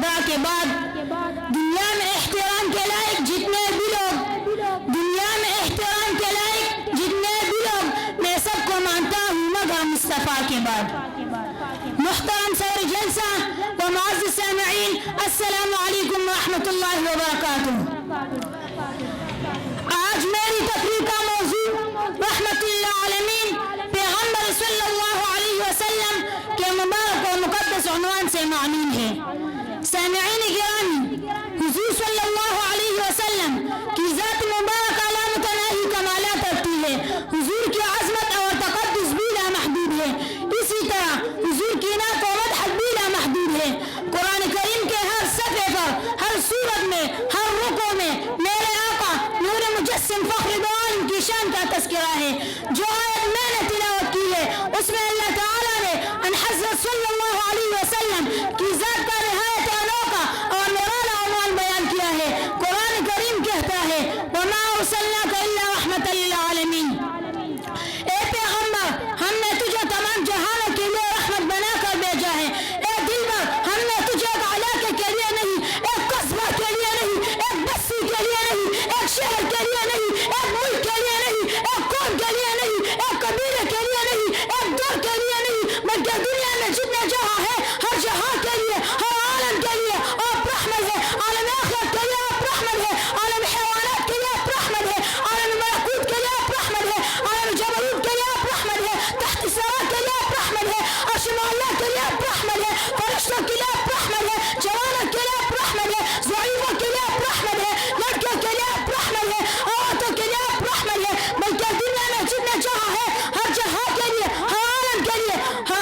خدا کے بعد دنیا میں احترام کے لائق جتنے بھی لوگ میں سب کو مانتا ہوں مگر مصطفیٰ کے بعد. محترم صدر جلسہ و معزز سامعین، السلام علیکم ورحمۃ اللہ وبرکاتہ. آج میری تقریر کا موضوع رحمت للعالمین پیغمبر صلی اللہ علیہ وسلم کے مبارک و مقدس عنوان سے معنون ہے. سامعین گرامی، حضور صلی اللہ علیہ وسلم کی ذات مبارک علامت الہی کمالات رکھتی ہے. حضور کی عظمت اور تقدس بھی لامحدود ہے. اسی طرح حضور کی نعت و مدح بھی لامحدود ہے. قرآن کریم کے ہر صفحے پر، ہر سورت میں، ہر رکوع میں میرے آقا نور مجسم فخر دو عالم کی شان کا تذکرہ ہے. جو آیت میں نے تلاوت کی ہے اس میں اللہ تعالیٰ نے ان حضرت صلی اللہ علیہ وسلم کی ذات کا نہایت انوکھا اور نرالا عنوان بیان کیا ہے. قرآن کریم کہتا ہے وما ارسلناک الا رحمۃ للعالمین. اے پیغمبر، ہم نے تجھے تمام جہانوں کے لیے رحمت بنا کر بھیجا ہے. اے دلبر، ہم نے تجھے ایک علاقے کے لیے نہیں، ایک قصبہ کے لیے نہیں، ایک بستی کے لیے نہیں، ایک شہر کے لیے نہیں، ایک ملک کے لیے نہیں، ایک قوم کے لیے نہیں، ایک قبیلے کے لیے نہیں، ایک دور کے لیے نہیں، بلکہ دنیا میں جتنے جہاں ہے ہر جہاں کے لیے، ہر عالم کے لیے آپ رحمت ہے. عالم آخرت کے لیے آپ رحمت ہے، عالم حیوانات کے لیے آپ رحمت ہے، عالم ملکوت کے لیے آپ رحمت ہے، عالم جبروت کے لیے آپ رحمت ہے، تحت ثرا کے لیے آپ رحمت ہے، عرش معلیٰ کے لیے آپ رحمت ہے، فرشتوں کے لیے آپ رحمت ہے، جوانوں کے لیے آپ رحمت ہے، ضعیفوں کے لیے آپ رحمت ہے، لڑکیوں کے لیے آپ رحمت ہے، عورتوں کے لیے آپ رحمت ہے، بلکہ دنیا میں جتنے جہاں ہے ہر جہاں کے لیے، ہر عالم کے لیے، ہر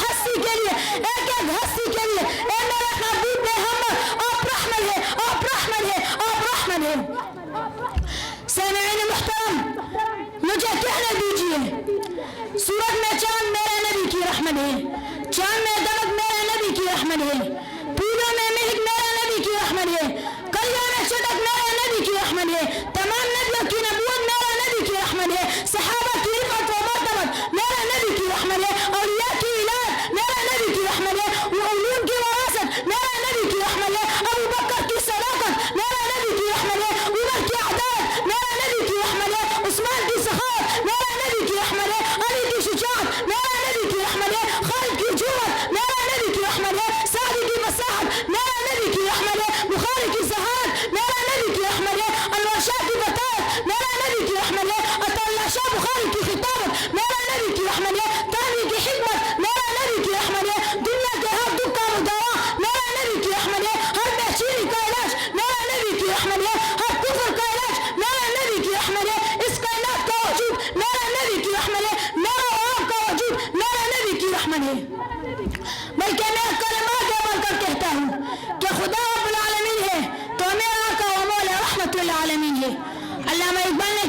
ہستی کے لیے، ایک ایک ہستی کے لیے اے میرے محبوب پیغمبر آپ رحمت ہے، آپ رحمت ہے، آپ رحمت ہے. سامعین محترم، مجھے کہنے دیجیے، سورج میں چاند میرے نبی کی رحمت ہے، چاند میں دمک میرے نبی کی رحمت ہے، پھولوں میں مہک میرے نبی کی رحمت ہے، کلیوں میں چٹک میرے نبی کی رحمت ہے، تمام نبیوں کی نبوت میرے نبی کی رحمت ہے، صحابہ کی رفعت و مرتبت میرے نبی کی رحمت ہے، اولیاء کی ولایت میرے نبی کی رحمت ہے، علوم کی وراثت میرے نبی کی رحمت ہے، ابو بکر کی صداقت میرے نبی کی رحمت ہے، عمر کی عدالت میرے نبی کی رحمت ہے، عثمان کی سخاوت میرے نبی کی رحمت ہے، علی کی شجاعت میرے نبی کی رحمت ہے، خالد کی جرأت میرے نبی کی رحمت ہے، سعدی کی مساحت میرے نبی کی رحمت ہے، بخاری کی ذہانت میرے نبی کی رحمت ہے، انور شاہ کی بطالت میرے نبی کی رحمت ہے، عطا اللہ شاہ بخاری کی خطابت میرے نبی کی رحمت ہے، تانوی کی حکمت میرے نبی کی رحمت ہے، دنیا کے ہر دکھ کا مداوا میرے نبی کی رحمت ہے، ہر بےچینی کا علاج میرے نبی کی رحمت ہے، ہر کفر کا علاج میرے نبی کی رحمت ہے، اس کائنات کا وجود میرے نبی کی رحمت ہے، میرا اور آپ کا وجود میرے نبی کی رحمت ہے. بلکہ میں کلمات بول کر کہتا ہوں کہ خدا رب العالمین ہے تو میرا آقا و مولا رحمت للعالمین ہے. علامہ اقبال نے